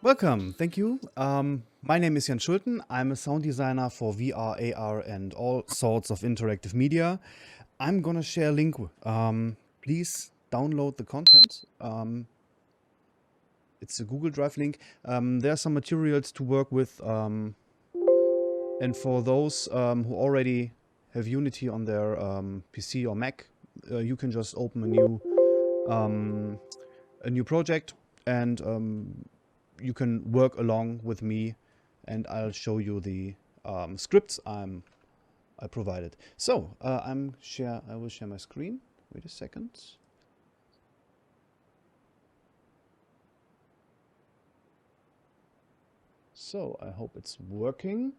Welcome, thank you. My name is Jan Schulten. I'm a sound designer for VR, AR, and all sorts of interactive media. I'm gonna share a link. Please download the content. It's a Google Drive link. There are some materials to work with. And for those who already have Unity on their PC or Mac, you can just open a new project and you can work along with me, and I'll show you the scripts I provided. So I will share my screen. Wait a second. So I hope it's working.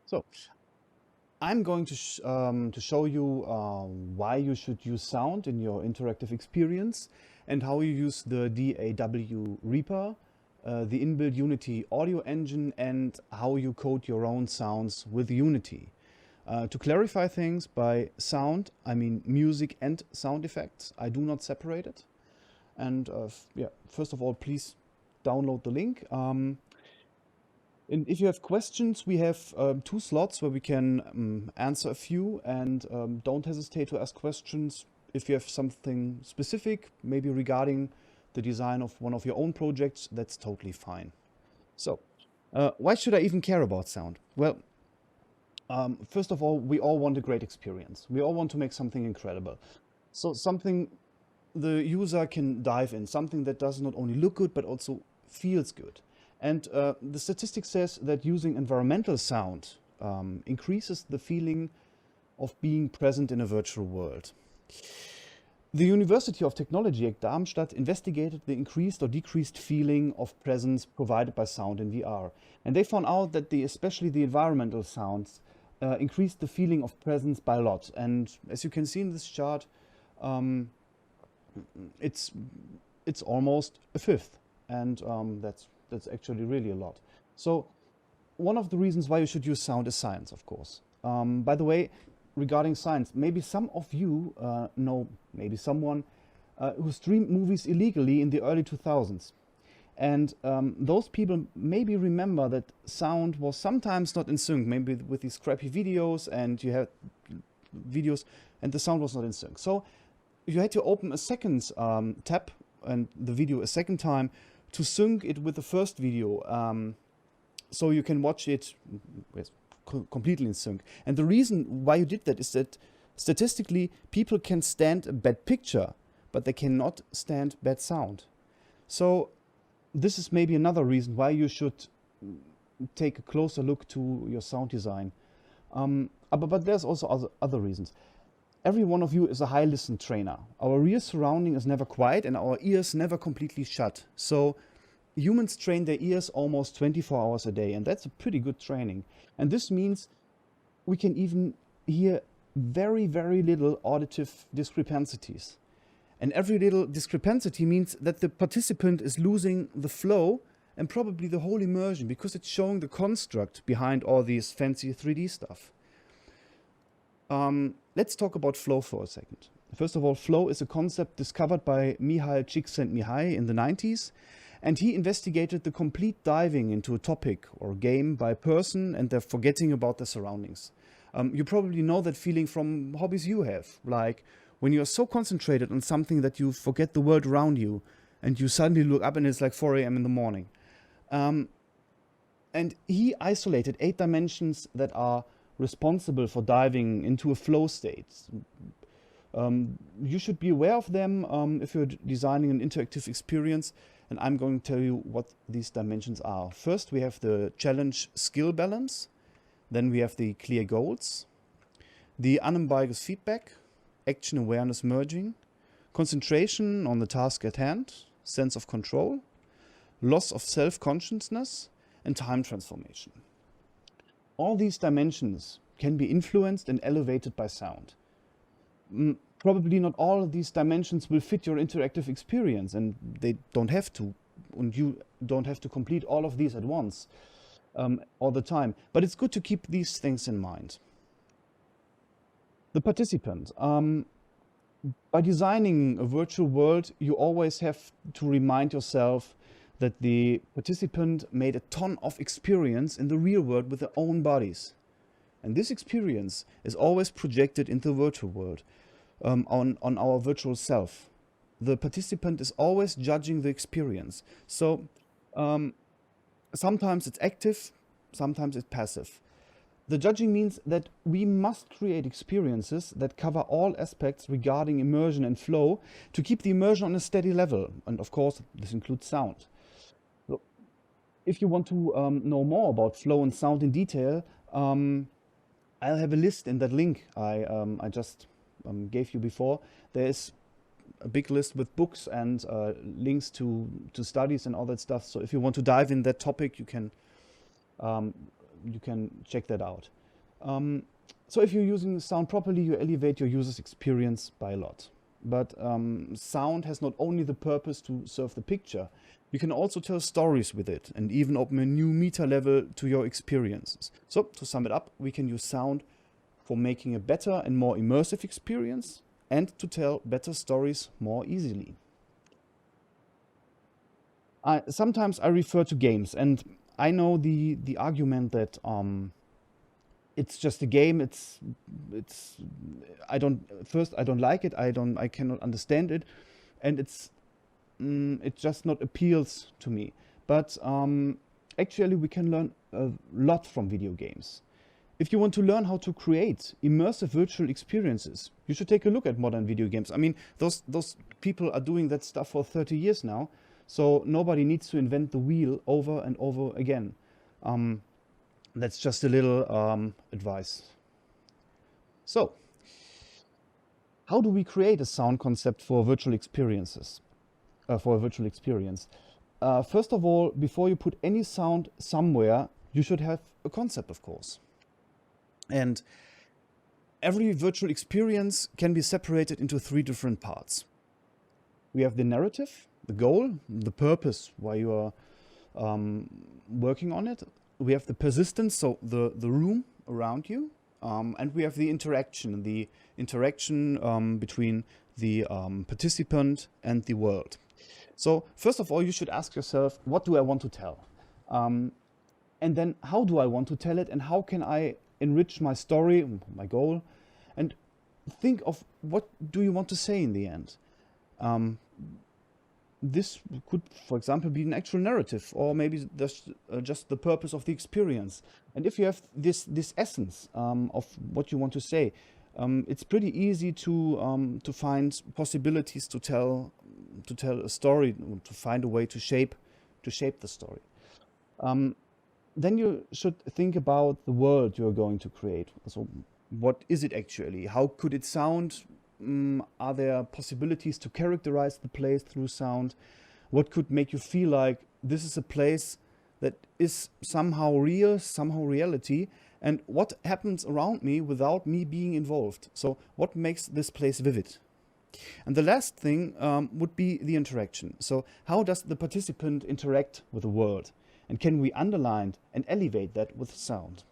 So I'm going to show you why you should use sound in your interactive experience and how you use the DAW Reaper, the inbuilt Unity audio engine, and how you code your own sounds with Unity. To clarify things, by sound, I mean music and sound effects. I do not separate it. And yeah, first of all, please download the link. And if you have questions, we have 2 slots where we can answer a few, and don't hesitate to ask questions if you have something specific, maybe regarding the design of one of your own projects. That's totally fine. So, why should I even care about sound? Well, first of all, we all want a great experience. We all want to make something incredible. So something the user can dive in, something that does not only look good, but also feels good. And the statistic says that using environmental sound increases the feeling of being present in a virtual world. The University of Technology at Darmstadt investigated the increased or decreased feeling of presence provided by sound in VR. And they found out that especially the environmental sounds increased the feeling of presence by a lot. And as you can see in this chart, it's almost a fifth. And that's actually really a lot. So one of the reasons why you should use sound is science, of course. By the way, regarding science, maybe some of you know maybe someone who streamed movies illegally in the early 2000s. And those people maybe remember that sound was sometimes not in sync, maybe with these crappy videos, and you had videos and the sound was not in sync. So you had to open a second tab and the video a second time to sync it with the first video, so you can watch it completely in sync. And the reason why you did that is that statistically people can stand a bad picture, but they cannot stand bad sound. So this is maybe another reason why you should take a closer look to your sound design. But there's also other reasons. Every one of you is a high listen trainer. Our real surrounding is never quiet and our ears never completely shut. So humans train their ears almost 24 hours a day, and that's a pretty good training. And this means we can even hear very, very little auditive discrepancies. And every little discrepancy means that the participant is losing the flow and probably the whole immersion, because it's showing the construct behind all these fancy 3D stuff. Let's talk about flow for a second. First of all, flow is a concept discovered by Mihaly Csikszentmihalyi in the 90s, and he investigated the complete diving into a topic or game by a person, and they're forgetting about their surroundings. You probably know that feeling from hobbies you have, like when you're so concentrated on something that you forget the world around you, and you suddenly look up and it's like 4 a.m. in the morning. And he isolated 8 dimensions that are responsible for diving into a flow state. You should be aware of them if you're designing an interactive experience, and I'm going to tell you what these dimensions are. First, we have the challenge skill balance, then we have the clear goals, the unambiguous feedback, action awareness merging, concentration on the task at hand, sense of control, loss of self-consciousness, and time transformation. All these dimensions can be influenced and elevated by sound. Probably not all of these dimensions will fit your interactive experience, and they don't have to, and you don't have to complete all of these at once, all the time. But it's good to keep these things in mind. The participant. By designing a virtual world, you always have to remind yourself that the participant made a ton of experience in the real world with their own bodies. And this experience is always projected into the virtual world, on our virtual self. The participant is always judging the experience. So sometimes it's active, sometimes it's passive. The judging means that we must create experiences that cover all aspects regarding immersion and flow to keep the immersion on a steady level. And of course, this includes sound. So if you want to know more about flow and sound in detail, I'll have a list in that link I just gave you before. There is a big list with books and links to studies and all that stuff. So if you want to dive in that topic, you can check that out. So if you're using sound properly, you elevate your user's experience by a lot. But sound has not only the purpose to serve the picture, you can also tell stories with it and even open a new meta level to your experiences. So to sum it up, we can use sound for making a better and more immersive experience and to tell better stories more easily. Sometimes I refer to games, and I know the argument that it's just a game. I don't like it. I cannot understand it, and it just not appeals to me. But actually, we can learn a lot from video games. If you want to learn how to create immersive virtual experiences, you should take a look at modern video games. I mean, those people are doing that stuff for 30 years now, so nobody needs to invent the wheel over and over again. That's just a little advice. So, how do we create a sound concept for virtual experiences? For a virtual experience. First of all, before you put any sound somewhere, you should have a concept, of course. And every virtual experience can be separated into 3 different parts. We have the narrative, the goal, the purpose why you are working on it. We have the persistence, so the room around you. And we have the interaction between the participant and the world. So first of all, you should ask yourself, what do I want to tell? And then how do I want to tell it, and how can I enrich my story, my goal? And think of what do you want to say in the end. This could, for example, be an actual narrative, or maybe just the purpose of the experience. And if you have this essence of what you want to say, it's pretty easy to find possibilities to tell a story, to find a way to shape the story. Then you should think about the world you're going to create. So what is it actually? How could it sound? Are there possibilities to characterize the place through sound? What could make you feel like this is a place that is somehow real, somehow reality? And what happens around me without me being involved? So what makes this place vivid? And the last thing would be the interaction. So how does the participant interact with the world? And can we underline and elevate that with sound?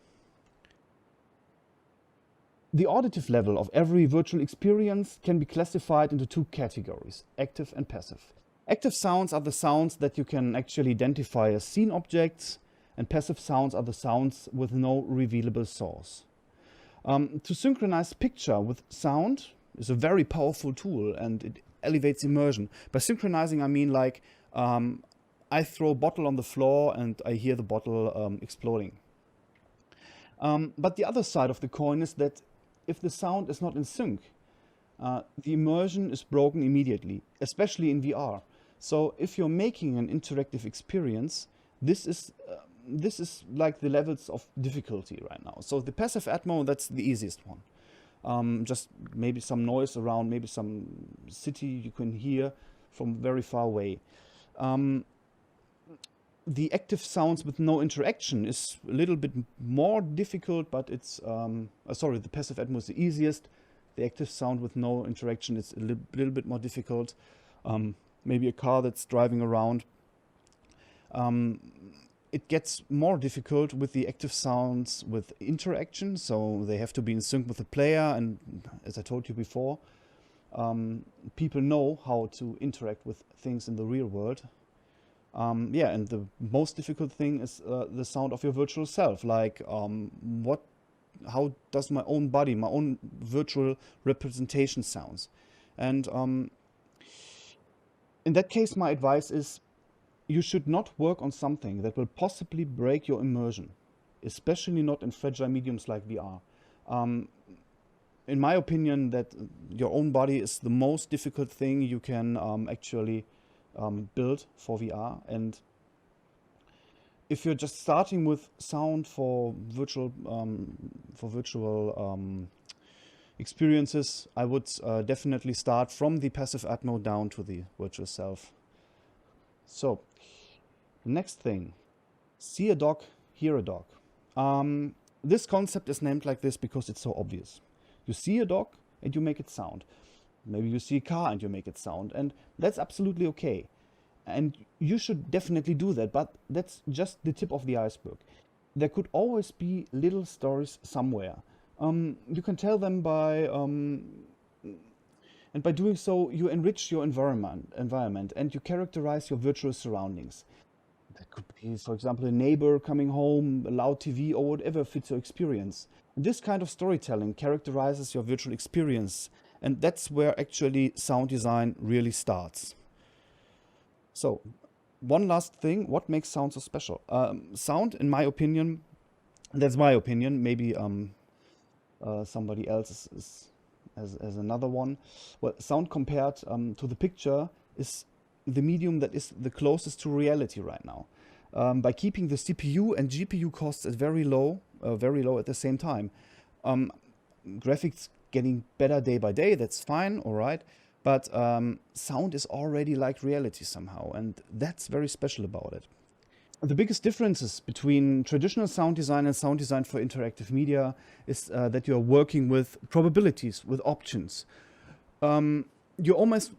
The auditive level of every virtual experience can be classified into 2 categories, active and passive. Active sounds are the sounds that you can actually identify as scene objects, and passive sounds are the sounds with no revealable source. To synchronize picture with sound is a very powerful tool, and it elevates immersion. By synchronizing, I mean like I throw a bottle on the floor and I hear the bottle exploding. But the other side of the coin is that if the sound is not in sync, the immersion is broken immediately, especially in VR. So if you're making an interactive experience, this is like the levels of difficulty right now. So the passive atmo, that's the easiest one. Just maybe some noise around, maybe some city you can hear from very far away. The active sounds with no interaction is a little bit more difficult, but it's, the passive atmo is the easiest. The active sound with no interaction is a little bit more difficult. Maybe a car that's driving around. It gets more difficult with the active sounds with interaction, so they have to be in sync with the player, and as I told you before. people know how to interact with things in the real world. Yeah, and the most difficult thing is the sound of your virtual self. Like, how does my own body, my own virtual representation sounds? And in that case, my advice is you should not work on something that will possibly break your immersion, especially not in fragile mediums like VR. In my opinion, that your own body is the most difficult thing you can actually build for VR. And if you're just starting with sound for virtual experiences, I would definitely start from the passive atmo down to the virtual self. So, next thing, see a dog, hear a dog. This concept is named like this because it's so obvious. You see a dog and you make it sound. Maybe you see a car and you make it sound, and that's absolutely okay. And you should definitely do that, but that's just the tip of the iceberg. There could always be little stories somewhere. You can tell them by, and by doing so, you enrich your environment and you characterize your virtual surroundings. That could be, for example, a neighbor coming home, a loud TV, or whatever fits your experience. This kind of storytelling characterizes your virtual experience, and that's where actually sound design really starts. So, one last thing, what makes sound so special? Sound, in my opinion, that's my opinion, maybe somebody else has another one. Well, sound compared to the picture is the medium that is the closest to reality right now. By keeping the CPU and GPU costs at very low at the same time. Graphics getting better day by day, that's fine, all right. But sound is already like reality somehow, and that's very special about it. The biggest differences between traditional sound design and sound design for interactive media is that you are working with probabilities, with options. You almost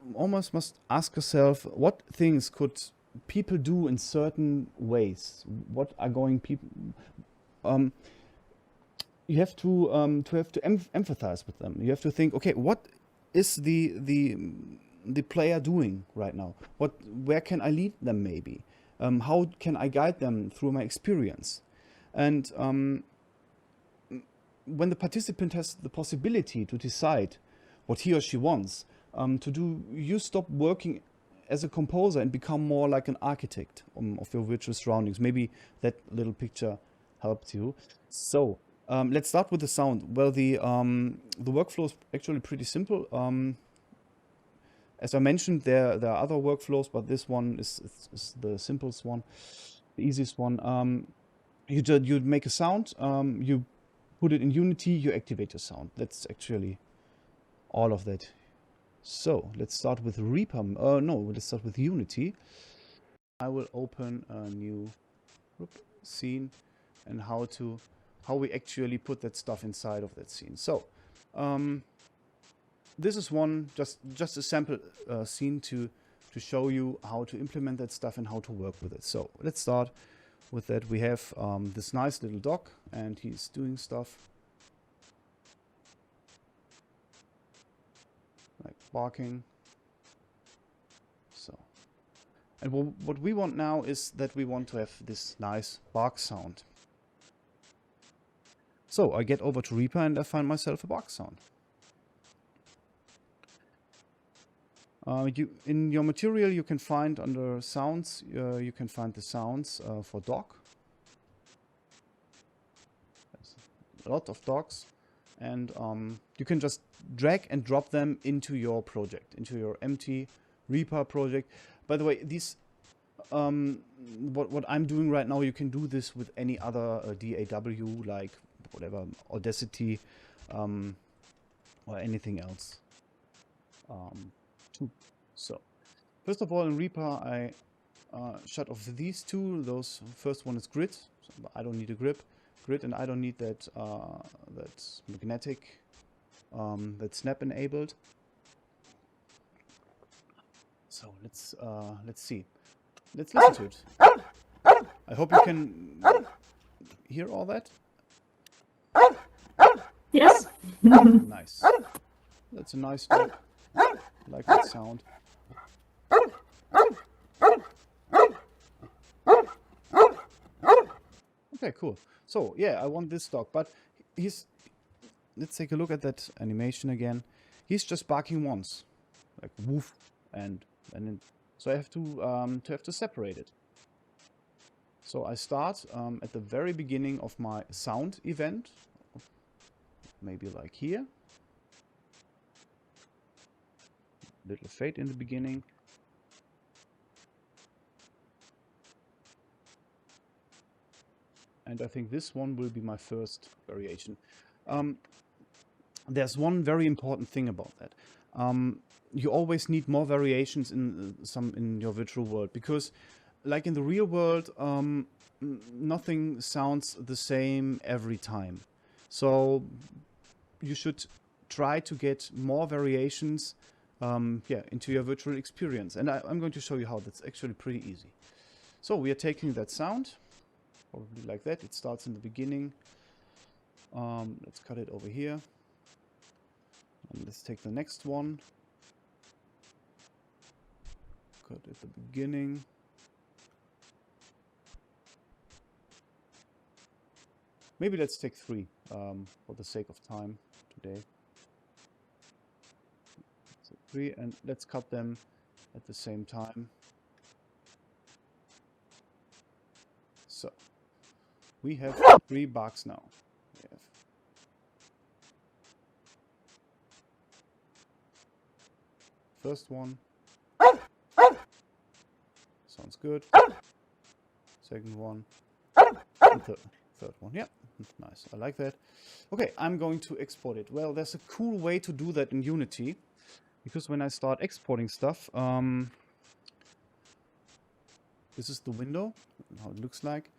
must ask yourself, what things could people do in certain ways? What are going people? You have to empathize with them. You have to think, okay, what is the player doing right now? Where can I lead them maybe? How can I guide them through my experience? And when the participant has the possibility to decide what he or she wants to do, you stop working as a composer and become more like an architect of your virtual surroundings. Maybe that little picture helped you. So let's start with the sound. Well, the workflow is actually pretty simple. As I mentioned, there are other workflows, but this one is the simplest one, the easiest one. You make a sound, you put it in Unity, you activate your sound. That's actually all of that. So let's start with Reaper. Let's start with Unity. I will open a new scene and how we actually put that stuff inside of that scene. So this is one just a sample scene to show you how to implement that stuff and how to work with it. So let's start with that. We have this nice little dog and he's doing stuff like barking. So, and what we want now is that we want to have this nice bark sound. So I get over to Reaper and I find myself a bark sound. In your material you can find under sounds, you can find the sounds for dog. There's a lot of dogs, and you can just drag and drop them into your project, into your empty Reaper project. By the way, these what I'm doing right now, you can do this with any other DAW, like whatever, Audacity or anything else. So, first of all, in Reaper, I shut off these two. Those first one is grid. So I don't need a grid, and I don't need that that magnetic, that snap enabled. So let's see. Let's listen to it. I hope you can hear all that. Yes. Nice. That's a nice dog. I like that sound. Okay, cool. So yeah, I want this dog, but he's, let's take a look at that animation again. He's just barking once, like woof, and then so I have to separate it. So I start at the very beginning of my sound event, maybe like here. Little fade in the beginning. And I think this one will be my first variation. There's one very important thing about that. You always need more variations in your virtual world, because like in the real world, nothing sounds the same every time. So you should try to get more variations into your virtual experience. And I'm going to show you how. That's actually pretty easy. So we are taking that sound, probably like that. It starts in the beginning. Let's cut it over here. And let's take the next one. Cut at the beginning. Maybe let's take 3 for the sake of time today. So 3, and let's cut them at the same time. So we have 3 barks now. We have first one. Sounds good. Second one. And third one. Yeah, nice. I like that. Okay, I'm going to export it. Well, there's a cool way to do that in Unity, because when I start exporting stuff, this is the window, how it looks like.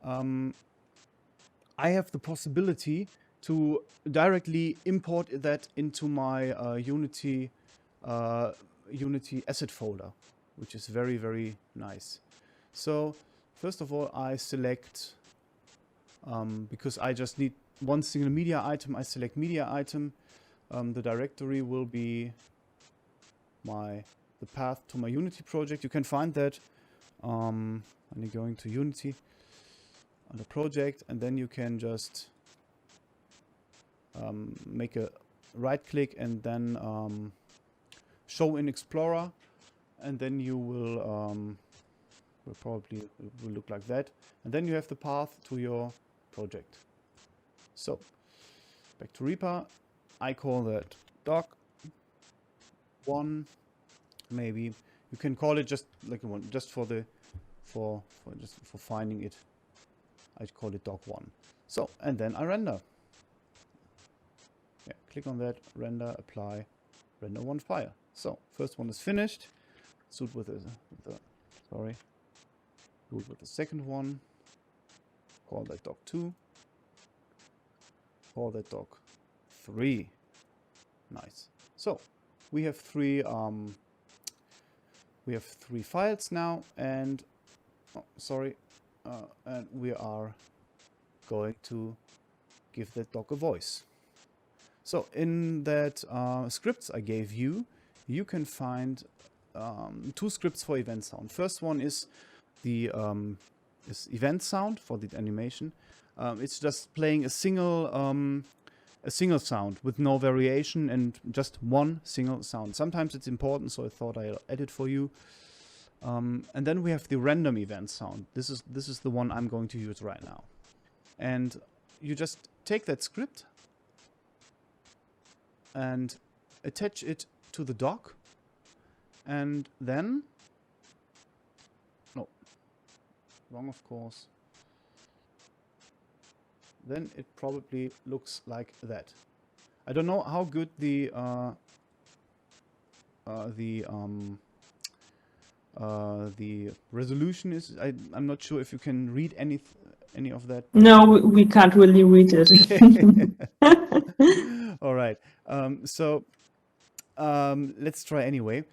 I have the possibility to directly import that into my Unity asset folder, which is very, very nice. So first of all, I select, because I just need one single media item, I select media item. The directory will be the path to my Unity project. You can find that when you're going to Unity on the project, and then you can just make a right click and then show in Explorer, and then you will probably look like that, and then you have the path to your project. So back to Reaper, I call that doc1. Maybe you can call it just like one, just for finding it. I call it doc1. So, and then I render. Yeah, click on that, render, apply, render one file. So first one is finished. Do it with the second one. Call that doc2. Call that doc3. Nice. So we have 3 files now, and and we are going to give that doc a voice. So in that scripts I gave you, you can find 2 scripts for event sound. First one is the event sound for the animation. It's just playing a single sound with no variation and just one single sound. Sometimes it's important, so I thought I'll add it for you. And then we have the random event sound. This is the one I'm going to use right now. And you just take that script and attach it to the doc, and then wrong, of course. Then it probably looks like that. I don't know how good the resolution is. I'm not sure if you can read any of that. No, we can't really read it. All right. Let's try anyway.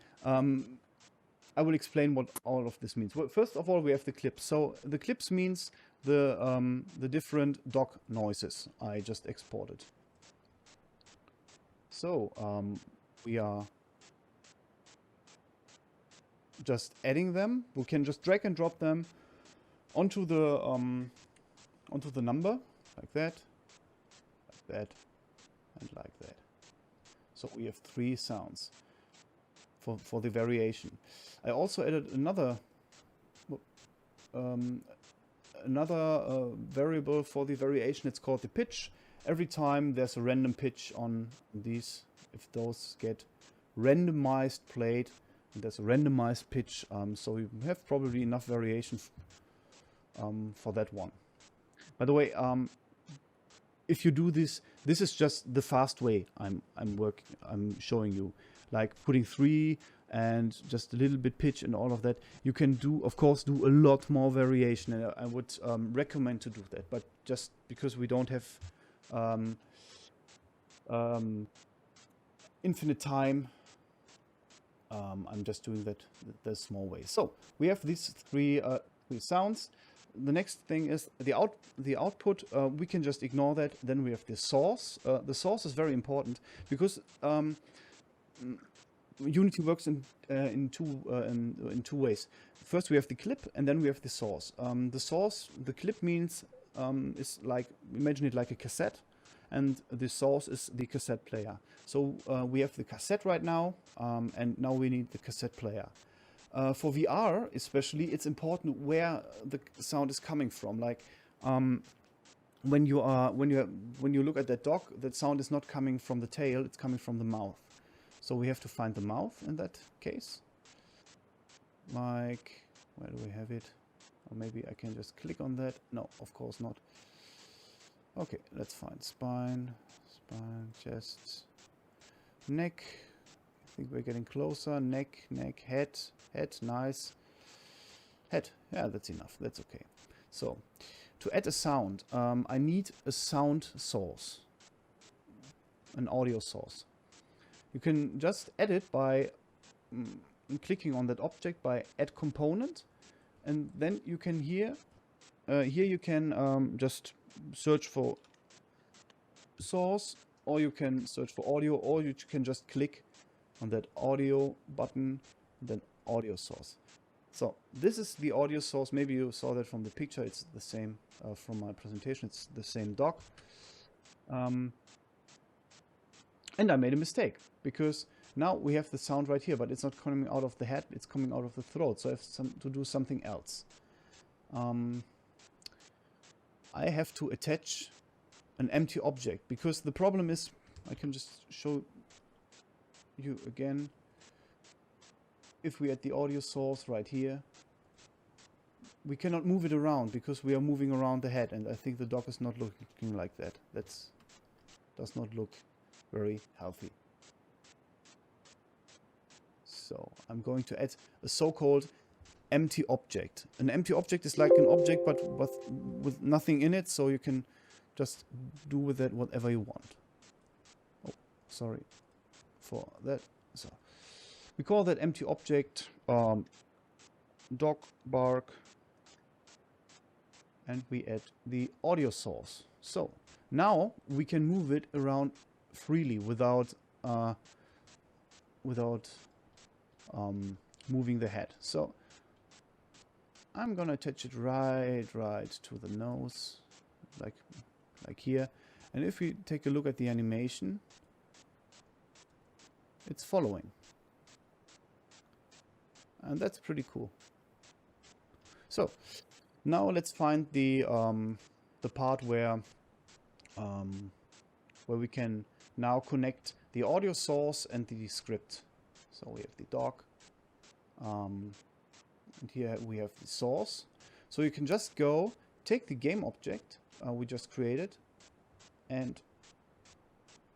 I will explain what all of this means. Well, first of all, we have the clips. So the clips means the different doc noises I just exported. So we are just adding them. We can just drag and drop them onto the number, like that, and like that. So we have 3 sounds for the variation. I also added another variable for the variation. It's called the pitch. Every time there's a random pitch on these, if those get randomized played, and there's a randomized pitch, so you have probably enough variation for that one. By the way, if you do this, this is just the fast way I'm showing you, like putting 3 and just a little bit pitch and all of that. You can do, of course, do a lot more variation, and I would recommend to do that. But just because we don't have infinite time, I'm just doing that the small way. So we have these 3 sounds. The next thing is the output. We can just ignore that. Then we have the source. The source is very important because Unity works in two ways. First we have the clip, and then we have the source. The clip means is like, imagine it like a cassette, and the source is the cassette player. So we have the cassette right now, and now we need the cassette player. For VR especially, it's important where the sound is coming from. Like when you look at that dog, that sound is not coming from the tail; it's coming from the mouth. So we have to find the mouth in that case. Like, where do we have it? Or maybe I can just click on that. No, of course not. Okay, let's find spine, chest, neck. I think we're getting closer. Neck, head, nice. Head, yeah, that's enough. That's okay. So, to add a sound, I need a sound source, an audio source. You can just add it by clicking on that object by add component, and then you can here you can just search for source, or you can search for audio, or you can just click on that audio button, then audio source. So this is the audio source. Maybe you saw that from the picture. It's the same from my presentation. It's the same dock. And I made a mistake, because now we have the sound right here, but it's not coming out of the head, it's coming out of the throat. So I have to do something else. I have to attach an empty object, because the problem is, I can just show you again. If we add the audio source right here, we cannot move it around because we are moving around the head, and I think the dog is not looking like that. That does not look very healthy. So I'm going to add a so-called empty object. An empty object is like an object but with nothing in it, so you can just do with that whatever you want. Oh, sorry for that. So we call that empty object dog bark, and we add the audio source. So now we can move it around freely without moving the head. So I'm gonna attach it right to the nose, like here. And if we take a look at the animation, it's following, and that's pretty cool. So now let's find the part where we can now connect the audio source and the script. So we have the dog, and here we have the source. So you can just go take the game object we just created and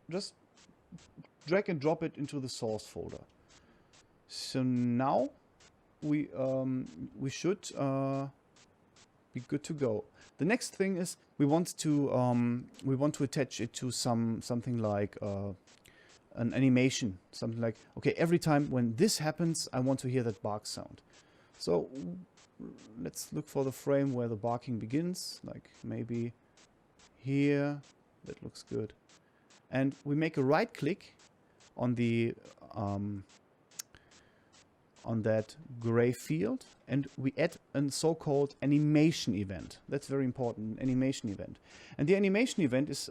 just drag and drop it into the source folder. So now we should be good to go. The next thing is we want to attach it to something like an animation, something like, okay, every time when this happens, I want to hear that bark sound. So let's look for the frame where the barking begins, like maybe here. That looks good. And we make a right click on the gray field, and we add a so-called animation event. That's very important, animation event. And the animation event is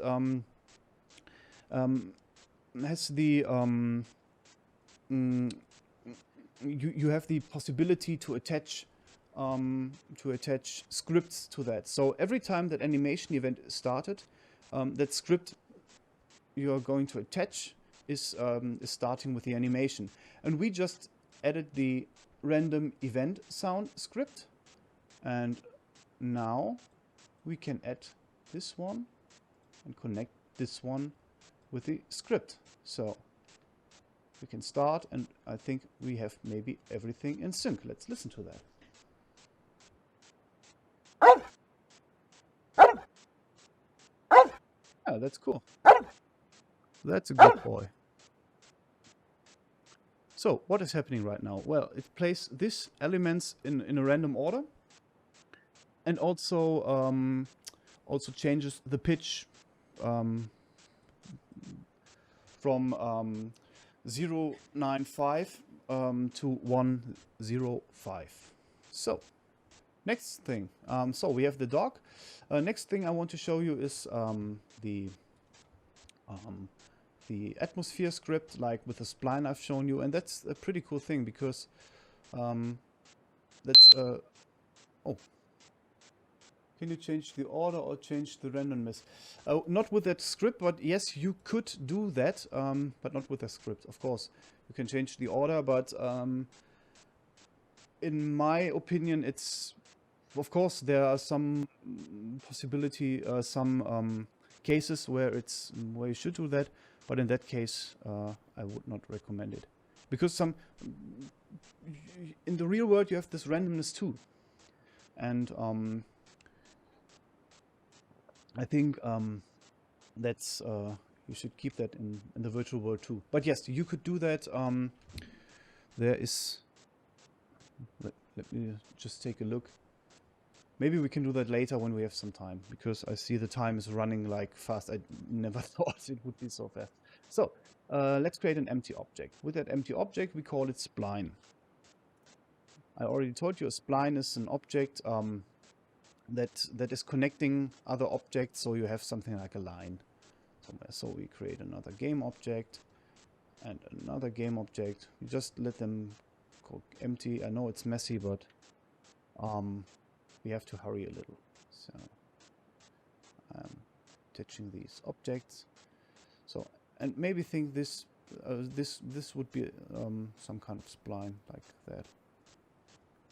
has the you have the possibility to attach scripts to that. So every time that animation event is started, that script you are going to attach is starting with the animation. And we just added the random event sound script, and now we can add this one and connect this one with the script. So we can start, and I think we have maybe everything in sync. Let's listen to that. Yeah, that's cool. That's a good boy. So what is happening right now? Well, it plays these elements in a random order, and also also changes the pitch from 095 to 105. So next thing, so we have the dog. Next thing I want to show you is the atmosphere script, like with the spline I've shown you, and that's a pretty cool thing because that's oh, can you change the order or change the randomness? Not with that script, but yes, you could do that, but not with the script. Of course, you can change the order, but in my opinion, it's, of course, there are some possibility, some cases where you should do that, but in that case, I would not recommend it, because in the real world you have this randomness too, and I think that's you should keep that in the virtual world too. But yes, you could do that. There is. Let me just take a look. Maybe we can do that later when we have some time, because I see the time is running like fast. I never thought it would be so fast. So let's create an empty object. With that empty object, we call it spline. I already told you a spline is an object that is connecting other objects, so you have something like a line somewhere. So we create another game object and another game object. You just let them go empty. I know it's messy, but we have to hurry a little. So I'm attaching these objects. So, and maybe think this this would be some kind of spline like that.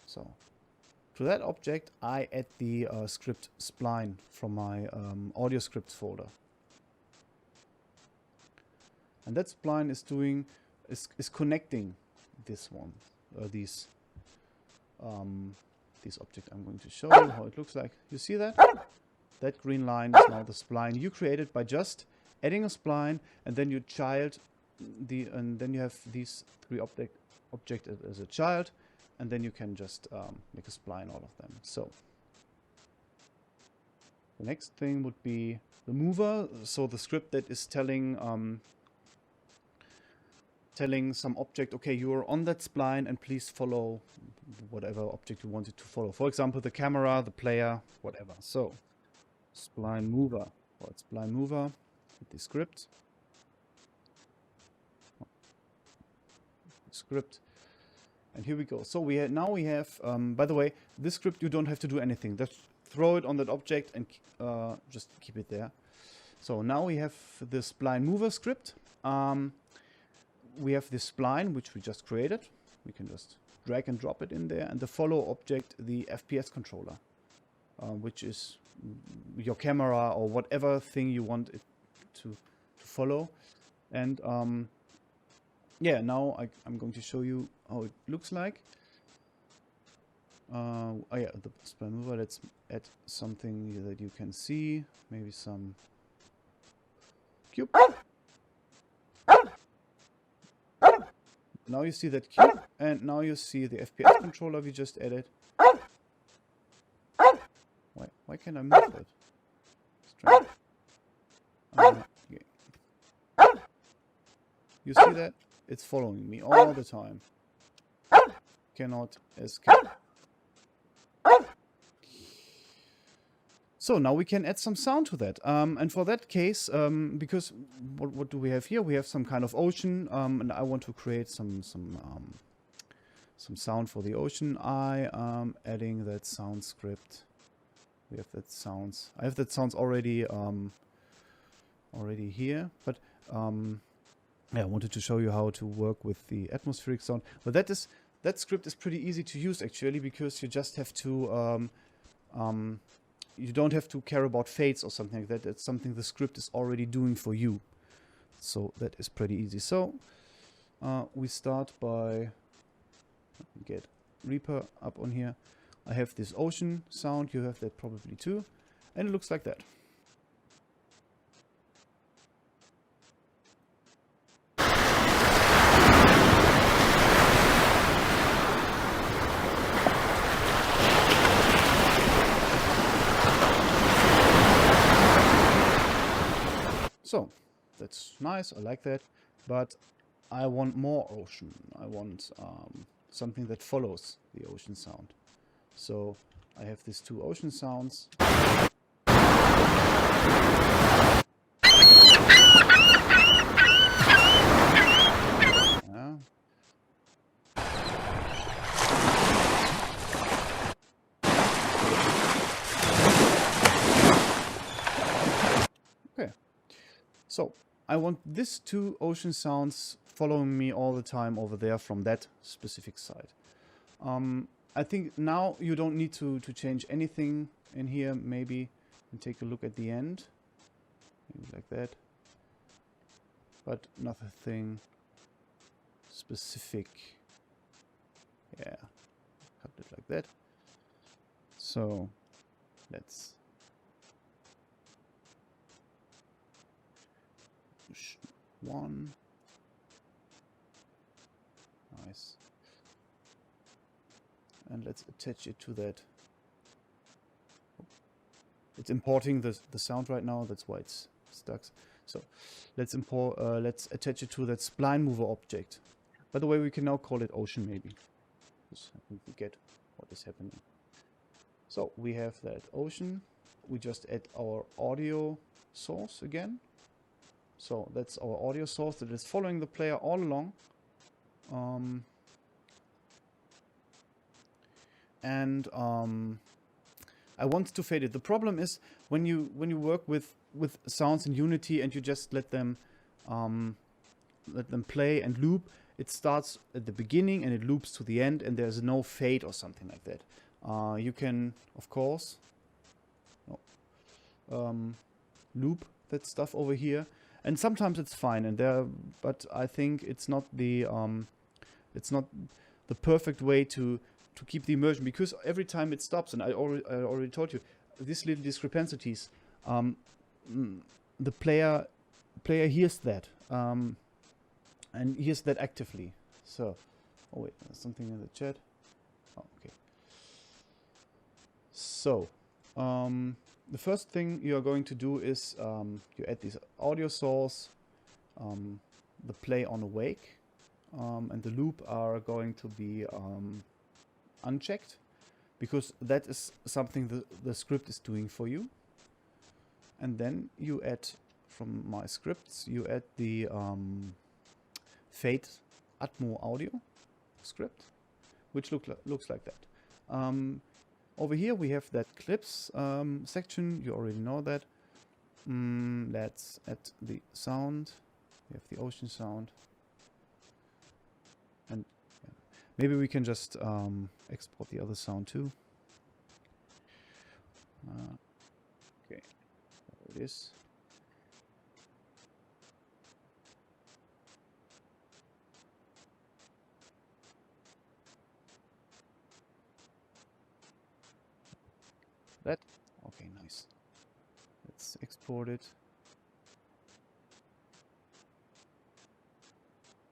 So to that object, I add the script spline from my audio scripts folder, and that spline is connecting this one, these object. I'm going to show you how it looks like. You see that? That green line is now the spline you created by just adding a spline, and then you and then you have these three object as a child, and then you can just make a spline out of them. So the next thing would be the mover. So the script that is telling some object, okay, you are on that spline, and please follow whatever object you wanted to follow. For example, the camera, the player, whatever. So spline mover, or spline mover with the script. And here we go. So now we have, by the way, this script you don't have to do anything. Just throw it on that object and just keep it there. So now we have the spline mover script. We have this spline which we just created. We can just drag and drop it in there, and the follow object, the FPS controller, which is your camera or whatever thing you want it to follow. And yeah, now I'm going to show you how it looks like. Oh yeah, the spline mover. Let's add something that you can see. Maybe some cube. Now you see that cube, and now you see the FPS controller we just added. Why can't I move that? Strange. Yeah. You see that? it's following me all the time. Cannot escape. So now we can add some sound to that. And for that case, because what do we have here? We have some kind of ocean, and I want to create some sound for the ocean. I am adding that sound script. We have that sounds. I have that sounds already here, but yeah, I wanted to show you how to work with the atmospheric sound. But that script is pretty easy to use actually, because you just have to you don't have to care about fades or something like that. It's something the script is already doing for you. So that is pretty easy. So we start by get Reaper up on here. I have this ocean sound. You have that probably too. And it looks like that. So that's nice, I like that, but I want more ocean. I want something that follows the ocean sound. So I have these two ocean sounds. Yeah. Okay. So I want these two ocean sounds following me all the time over there from that specific side. I think now you don't need to change anything in here. Maybe and take a look at the end, maybe like that, but nothing specific. Yeah, cut it like that. So let's push one. Nice. And let's attach it to that. It's importing the sound right now, that's why it's stuck. So let's attach it to that spline mover object. By the way, we can now call it ocean maybe. Just I think we get what is happening. So we have that ocean. We just add our audio source again. So that's our audio source that is following the player all along. I want to fade it. The problem is when you work with sounds in Unity and you just let them play and loop, it starts at the beginning and it loops to the end, and there's no fade or something like that. You can, of course, loop that stuff over here, and sometimes it's fine. But I think it's not the perfect way to keep the immersion, because every time it stops, and I already told you, these little discrepancies, the player hears that, and hears that actively. So, oh wait, there's something in the chat. Oh, okay. So, the first thing you are going to do is you add this audio source, the play on awake, and the loop are going to be unchecked, because that is something the script is doing for you. And then you add, from my scripts, you add the fade atmo audio script, which looks like that. Over here we have that clips section. You already know that. Let's add the sound. We have the ocean sound. And maybe we can just export the other sound too. Okay, there it is. That? Okay, nice. Let's export it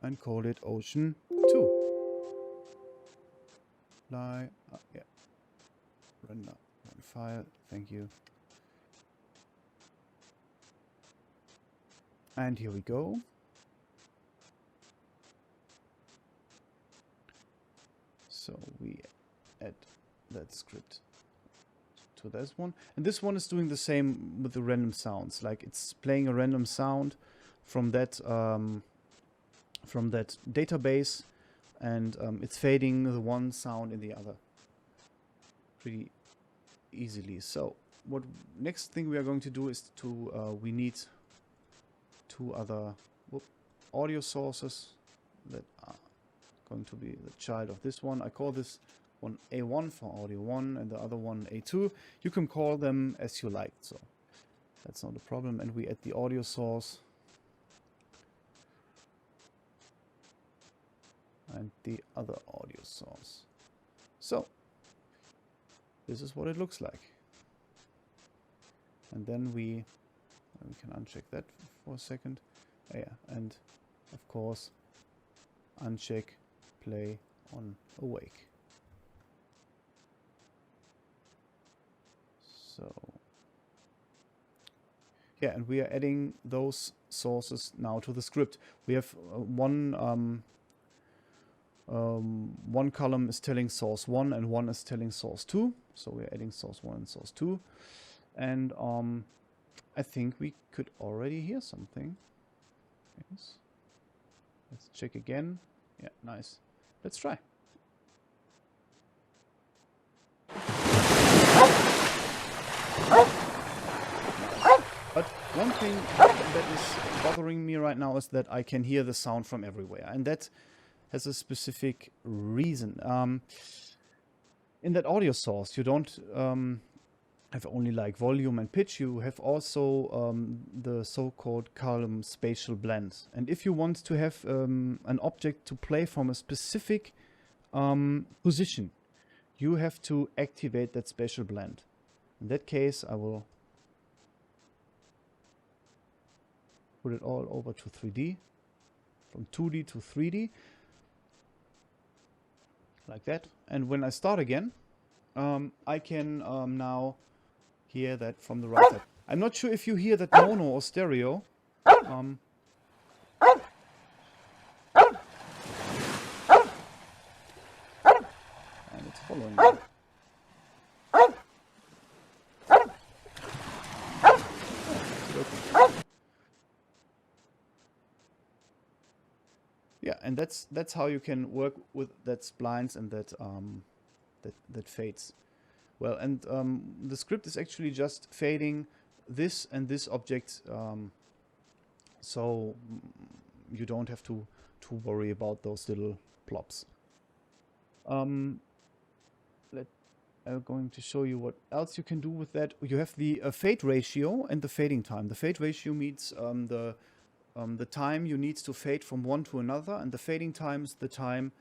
and call it Ocean 2. Yeah. Run file. Thank you. And here we go. So we add that script to this one, and this one is doing the same with the random sounds. Like it's playing a random sound from that database, and it's fading the one sound in the other pretty easily. So what next thing we are going to do is to we need two other audio sources that are going to be the child of this one. I call this one A1 for audio 1 and the other one A2. You can call them as you like, so that's not a problem. And we add the audio source and the other audio source. So this is what it looks like. And then we can uncheck that for a second. Yeah, and of course uncheck play on awake. So yeah, and we are adding those sources now to the script. We have one column is telling source 1 and one is telling source 2. So we're adding source 1 and source 2. And I think we could already hear something. Yes. Let's check again. Yeah, nice. Let's try. But one thing that is bothering me right now is that I can hear the sound from everywhere, and that has a specific reason. In that audio source, you don't have only like volume and pitch. You have also the so-called column spatial blend. And if you want to have an object to play from a specific position, you have to activate that spatial blend. In that case, I will put it all over to 3D, from 2D to 3D, like that. And when I start again, I can now hear that from the right side. I'm not sure if you hear that mono or stereo. And it's following me. Yeah, and that's how you can work with that splines and that that fades. Well, and the script is actually just fading this and this object, so you don't have to worry about those little plops. I'm going to show you what else you can do with that. You have the fade ratio and the fading time. The fade ratio means the time you need to fade from one to another, and the fading time is the time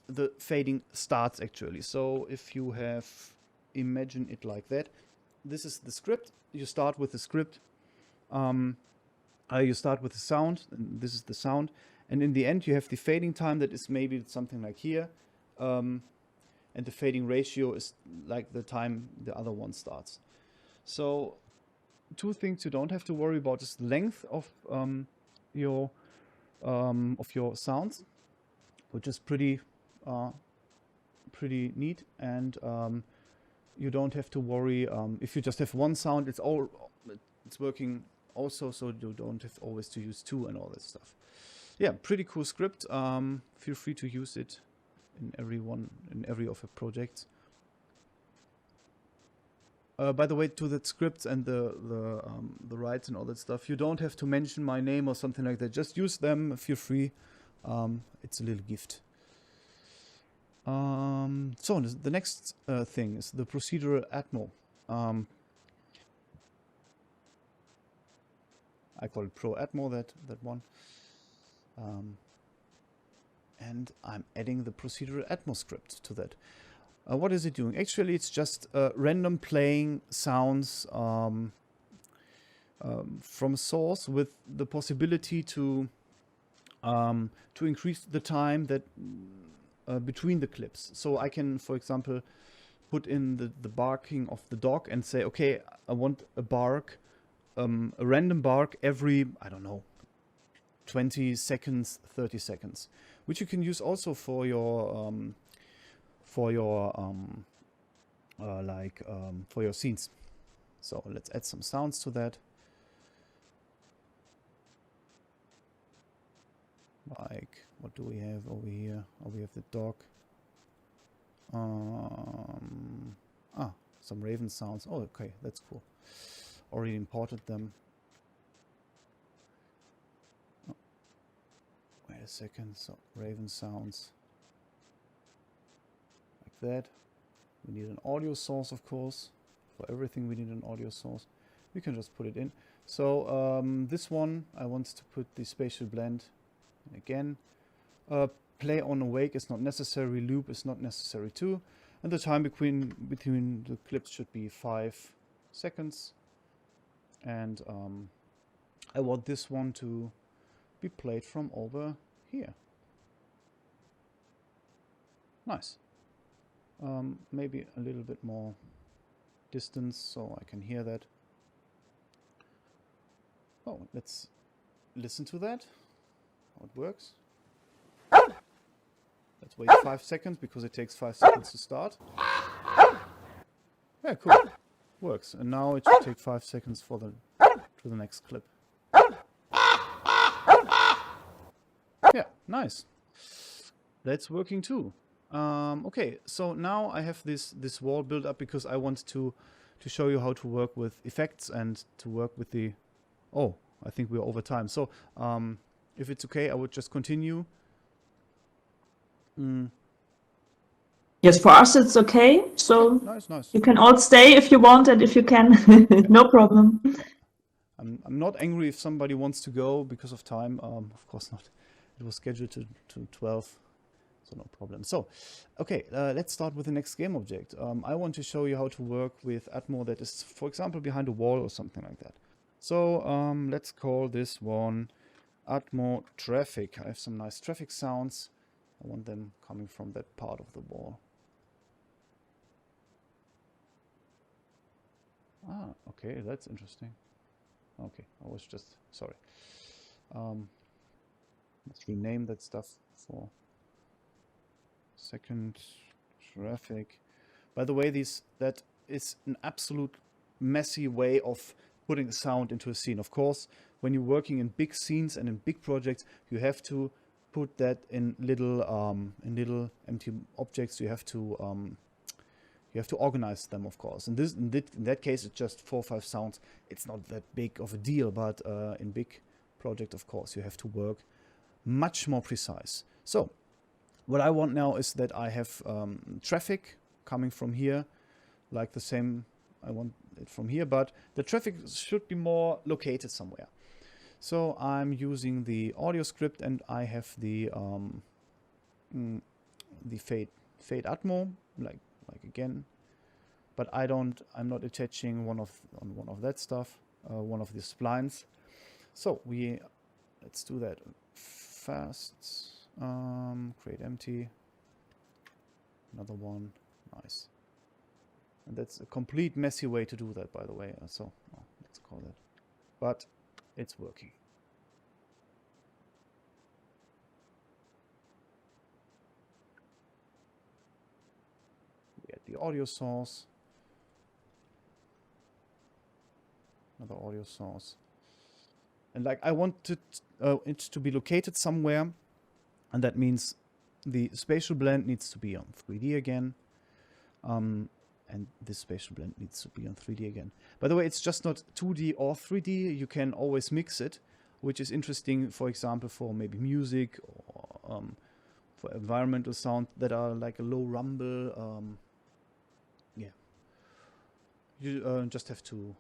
the fading starts actually. So if you have, imagine it like that, this is the script. You start with the script, you start with the sound, and this is the sound, and in the end you have the fading time that is maybe something like here, and the fading ratio is like the time the other one starts. So two things you don't have to worry about is the length of your sounds, which is pretty neat, and you don't have to worry if you just have one sound. It's working also, so you don't have always to use two and all that stuff. Yeah, pretty cool script. Feel free to use it in every of your projects. By the way, to that script and the rights and all that stuff, you don't have to mention my name or something like that. Just use them. Feel free. It's a little gift. So the next thing is the procedural atmo. I call it Pro Atmo, that one. And I'm adding the procedural atmo script to that. What is it doing? Actually, it's just random playing sounds from source with the possibility to increase the time that between the clips. So I can, for example, put in the barking of the dog and say, okay, I want a bark, a random bark every, I don't know, 20 seconds, 30 seconds, which you can use also for your for your scenes. So let's add some sounds to that. Like, what do we have over here? Oh, we have the dog. Some raven sounds. Oh, okay, that's cool. Already imported them. Oh, wait a second. So raven sounds like that. We need an audio source, of course. For everything we need an audio source. We can just put it in. So this one, I want to put the spatial blend. And again, play on awake is not necessary. Loop is not necessary too. And the time between the clips should be 5 seconds. And I want this one to be played from over here. Nice. Maybe a little bit more distance so I can hear that. Oh, let's listen to that. How it works. Let's wait 5 seconds because it takes 5 seconds to start. Yeah, cool. Works. And now it should take 5 seconds for the next clip. Yeah, nice. That's working too. Okay, so now I have this wall built up because I want to show you how to work with effects and to work with the... Oh, I think we're over time. So if it's okay, I would just continue. Yes, for us it's okay. So Nice. you can all stay if you want, and if you can, no problem. I'm not angry if somebody wants to go because of time. Of course not. It was scheduled to 12, so no problem. So, okay, let's start with the next game object. I want to show you how to work with Atmo that is, for example, behind a wall or something like that. So let's call this one Atmo traffic. I have some nice traffic sounds. I want them coming from that part of the wall. Ah, okay, that's interesting. Okay, I was just, sorry. Let's rename that stuff for second traffic. By the way, that is an absolute messy way of putting the sound into a scene. Of course, when you're working in big scenes and in big projects, you have to put that in little empty objects. You have to organize them, of course. In that case, it's just 4 or 5 sounds. It's not that big of a deal, but in big project, of course, you have to work much more precise. So what I want now is that I have traffic coming from here, like the same. I want it from here, but the traffic should be more located somewhere. So I'm using the audio script, and I have the fade atmo, like again, but I'm not attaching one of that stuff, one of the splines. So let's do that fast. Create empty, another one, nice. And that's a complete messy way to do that, by the way. So let's call that, but it's working. We add the audio source, another audio source, and like I want it to be located somewhere, and that means the spatial blend needs to be on 3D again, and this spatial blend needs to be on 3D again. By the way, it's just not 2D or 3D. You can always mix it, which is interesting, for example, for maybe music or for environmental sound that are like a low rumble. Yeah, you just have to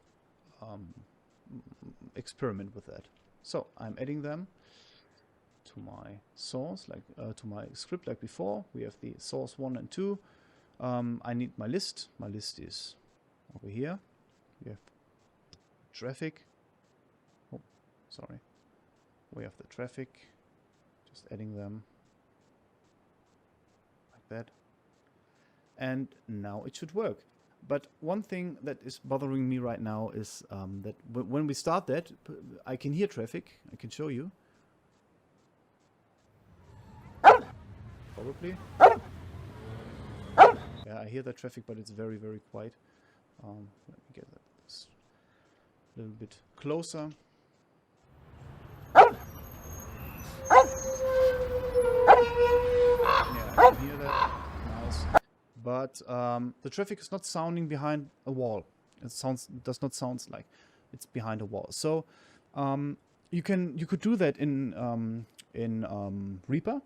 experiment with that. So I'm adding them to my source, like to my script, like before. We have the source 1 and 2. I need my list. My list is over here. We have traffic. Oh, sorry. We have the traffic. Just adding them like that. And now it should work. But one thing that is bothering me right now is that when we start that, I can hear traffic. I can show you. probably. Yeah, I hear the traffic, but it's very, very quiet. Let me get this a little bit closer. Yeah, I can hear that. Nice. But the traffic is not sounding behind a wall. It does not sound like it's behind a wall. So you could do that in Reaper.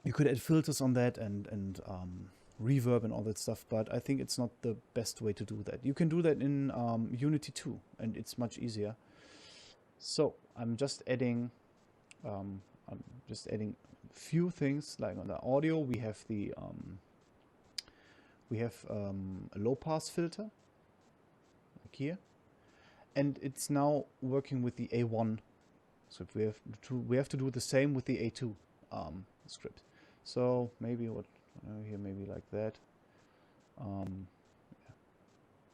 You could add filters on that and reverb and all that stuff, but I think it's not the best way to do that. You can do that in Unity too, and it's much easier. So I'm just adding a few things. Like on the audio, we have the a low pass filter, like here, and it's now working with the A1 script. We have to do the same with the A2 script. So maybe here, maybe like that. Yeah,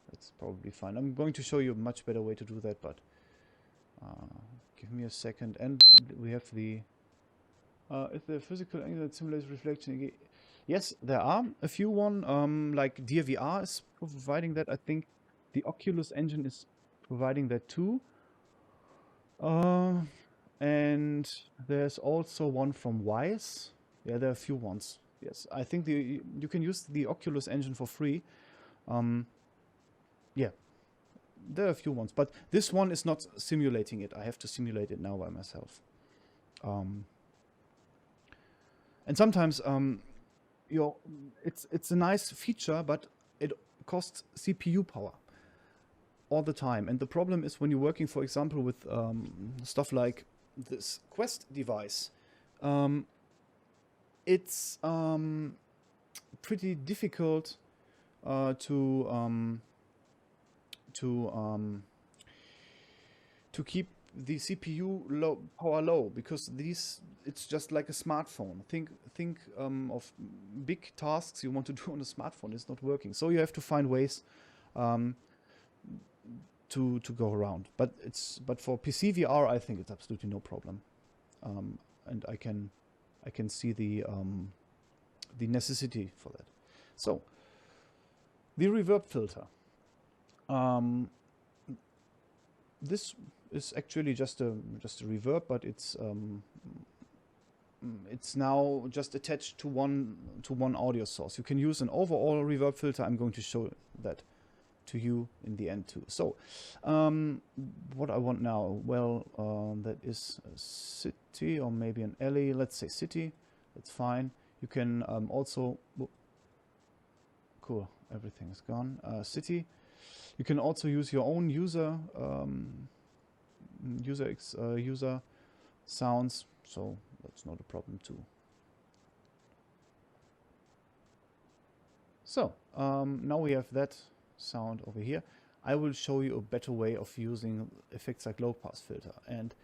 that's probably fine. I'm going to show you a much better way to do that, but give me a second. And we have the is there a physical angle that simulates reflection? Yes, there are a few like DVR is providing that. I think the Oculus engine is providing that too. And there's also one from Wise. Yeah, there are a few ones. Yes, I think you can use the Oculus engine for free. Yeah, there are a few ones, but this one is not simulating it. I have to simulate it now by myself. And sometimes it's a nice feature, but it costs CPU power all the time. And the problem is when you're working, for example, with stuff like this Quest device, it's pretty difficult to keep the CPU power low, because it's just like a smartphone. Think of big tasks you want to do on a smartphone. It's not working, so you have to find ways to go around. But for PC VR, I think it's absolutely no problem, and I can see the necessity for that. So the reverb filter. This is actually just a reverb, but it's now just attached to one audio source. You can use an overall reverb filter. I'm going to show that to you in the end too. So what I want now, well, that is a city or maybe an alley. Let's say city. That's fine. You can also cool. Everything is gone. City. You can also use your own user sounds, so that's not a problem too. So now we have that sound over here. I will show you a better way of using effects like low pass filter. And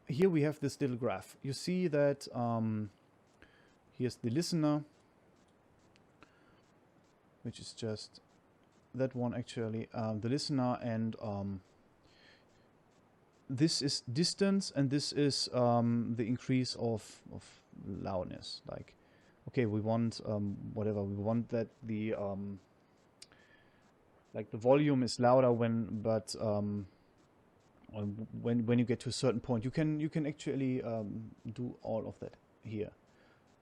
here we have this little graph. You see that here's the listener, which is just that one actually, the listener, and this is distance, and this is the increase of loudness. Like, okay, we want whatever, we want that the like the volume is louder when you get to a certain point. You can actually do all of that here.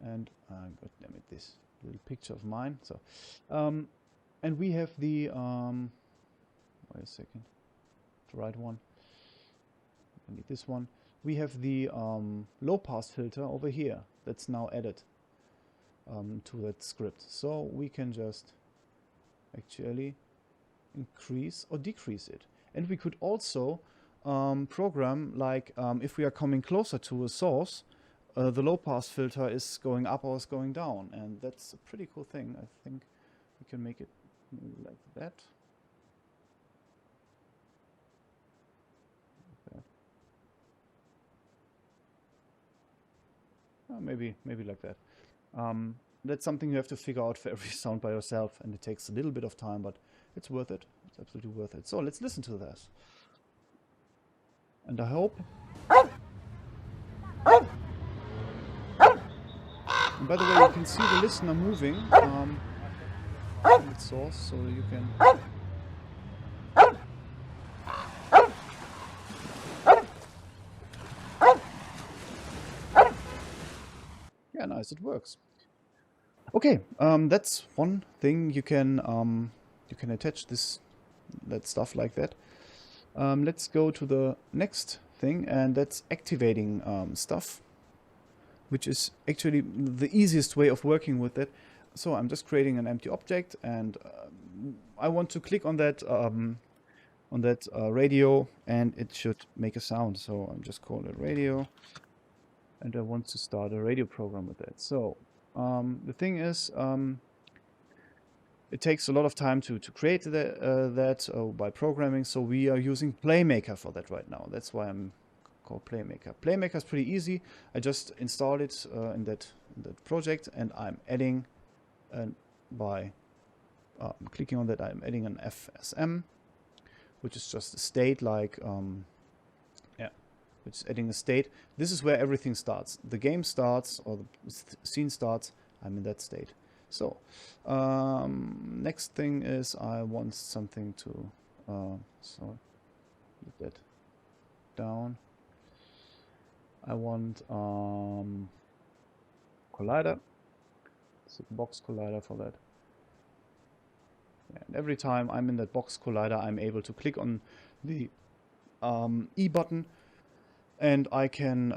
And God damn it, this little picture of mine. So and we have the wait a second, the right one. I need this one. We have the low pass filter over here that's now added to that script. So we can just actually increase or decrease it. And we could also program, like if we are coming closer to a source, the low pass filter is going up or is going down, and that's a pretty cool thing. I think we can make it like that. Maybe like that. That's something you have to figure out for every sound by yourself, and it takes a little bit of time, but it's worth it. It's absolutely worth it. So let's listen to this. And I hope And by the way, you can see the listener moving with source, so you can. Yeah, nice, it works. Okay, that's one thing you can attach that stuff like that. Let's go to the next thing, and that's activating stuff, which is actually the easiest way of working with it. So I'm just creating an empty object, and I want to click on that radio, and it should make a sound. So I'm just calling it radio, and I want to start a radio program with that. So the thing is, it takes a lot of time to create that by programming. So we are using Playmaker for that right now. That's why I'm called Playmaker. Playmaker is pretty easy. I just installed it in that project, and I'm adding by clicking on that, I'm adding an FSM, which is just a state, like which is adding a state. This is where everything starts. The game starts, or the scene starts. I'm in that state. So next thing is I want something to so put that down. I want collider. It's a box collider for that. And every time I'm in that box collider, I'm able to click on the E button, and I can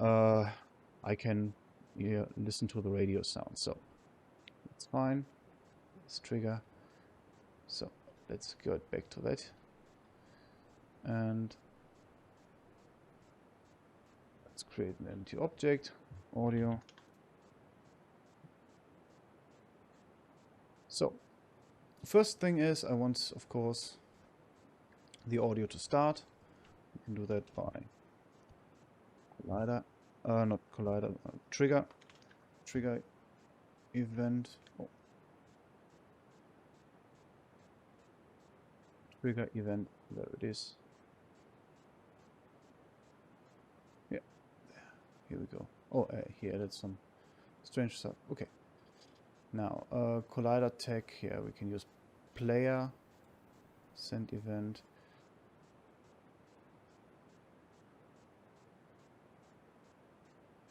listen to the radio sound. So that's fine. Let's trigger. So let's go back to that, and let's create an empty object, audio. So the first thing is I want, of course, the audio to start. You can do that by collider, not collider, trigger event. Oh. Trigger event, there it is. Yeah, here we go. Oh, here that's some strange stuff. Okay. Now, collider tag here, we can use player, send event.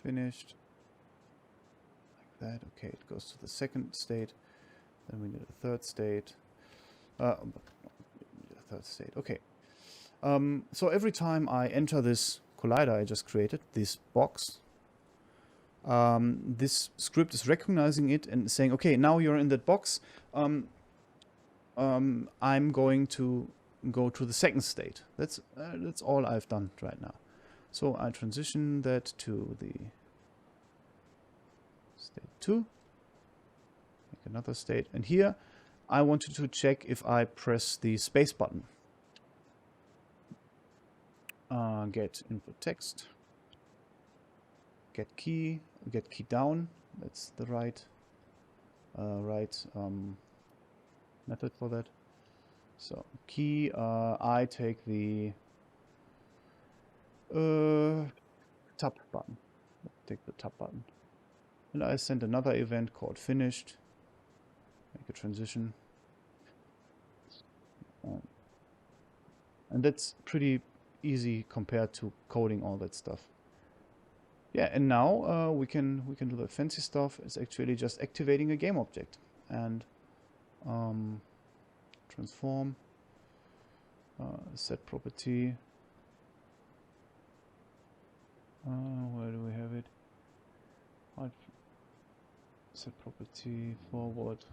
Finished. Like that. Okay, it goes to the second state. Then we need a third state. Okay. So every time I enter this collider I just created, this box, this script is recognizing it and saying, okay, now you're in that box. I'm going to go to the second state. That's all I've done right now. So I transition that to the state 2. Make another state, and here I wanted to check if I press the space button. Get input text. Get key down. That's the right method for that. So key, I take the tab button. Take the tab button, and I send another event called finished. Make a transition, and that's pretty easy compared to coding all that stuff. Yeah, and now we can do the fancy stuff. It's actually just activating a game object and transform, set property. Where do we have it? Set property forward.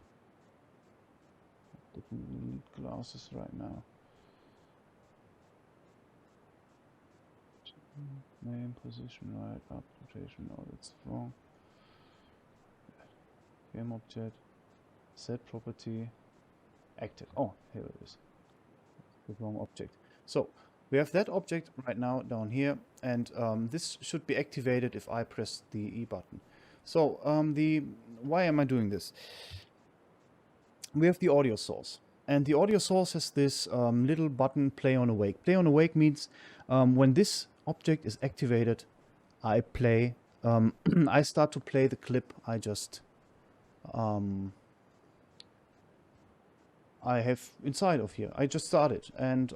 I didn't need glasses right now. Name, position, right, up, rotation, no, that's wrong. Game object, set property, active. Oh, here it is. The wrong object. So we have that object right now down here, and this should be activated if I press the E button. So why am I doing this? We have the audio source, and the audio source has this little button, play on awake. Play on awake means when this object is activated, I play. I start to play the clip I just I have inside of here. I just started, and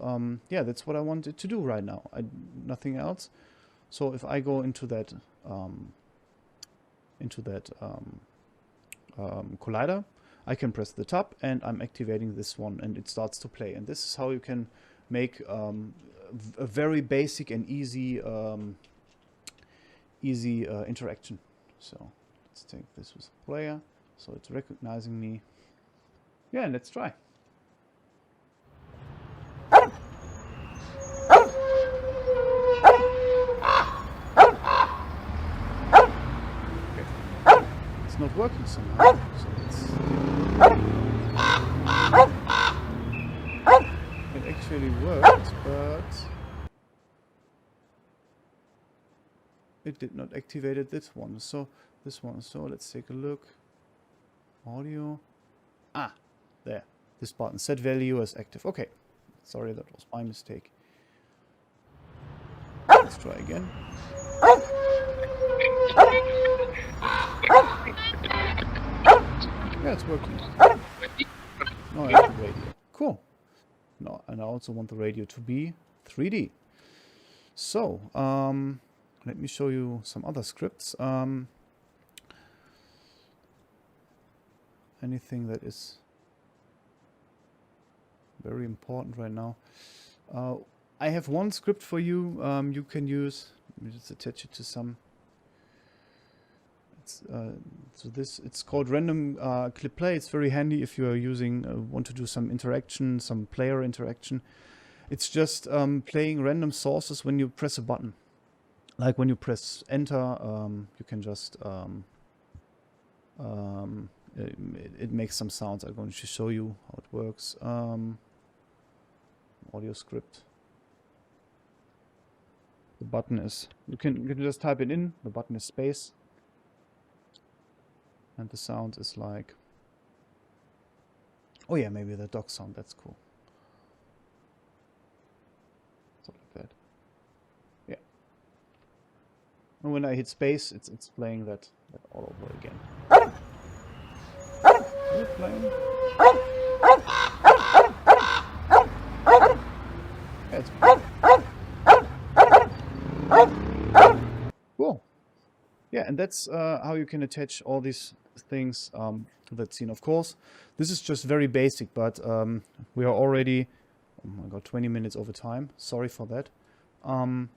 yeah, that's what I wanted to do right now. Nothing else. So if I go into that collider, I can press the tab, and I'm activating this one, and it starts to play. And this is how you can make a very basic and easy interaction. So let's take this with player. So it's recognizing me. Yeah, and let's try. It's not working somehow. So it actually worked, but it did not activate this one. So let's take a look. Audio. Ah, there. This button, set value as active. Okay. Sorry, that was my mistake. Let's try again. Yeah, it's working. No, I have the radio. Cool. No, and I also want the radio to be 3D. So, let me show you some other scripts. Anything that is very important right now. I have one script for you. You can use. Let me just attach it to some. It's called random clip play. It's very handy if you are using want to do some interaction, some player interaction. It's just playing random sources when you press a button. Like when you press enter, you can just it makes some sounds. I'm going to show you how it works. Audio script. The button is, you can just type it in. The button is space. And the sound is like, oh yeah, maybe the dog sound, that's cool. Something like that. Yeah. And when I hit space, it's playing that all over again. Is it playing? Yeah, it's playing. Cool. Yeah, and that's how you can attach all these things to that scene. Of course, this is just very basic, but we are already, oh my god, 20 minutes over time. Sorry for that. And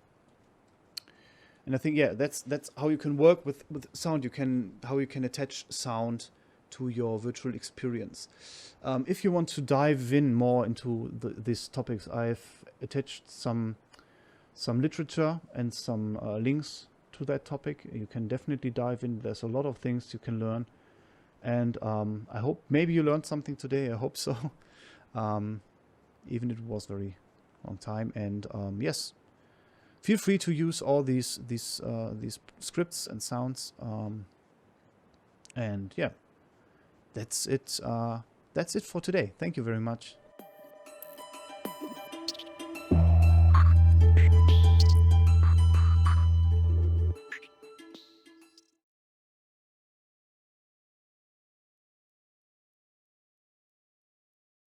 I think, yeah, that's how you can work with sound. How you can attach sound to your virtual experience. If you want to dive in more into these topics, I've attached some literature and some links to that topic. You can definitely dive in. There's a lot of things you can learn, and I hope maybe you learned something today. I hope so. Even if it was very long time. And yes, feel free to use all these scripts and sounds. And yeah, that's it. That's it for today. Thank you very much.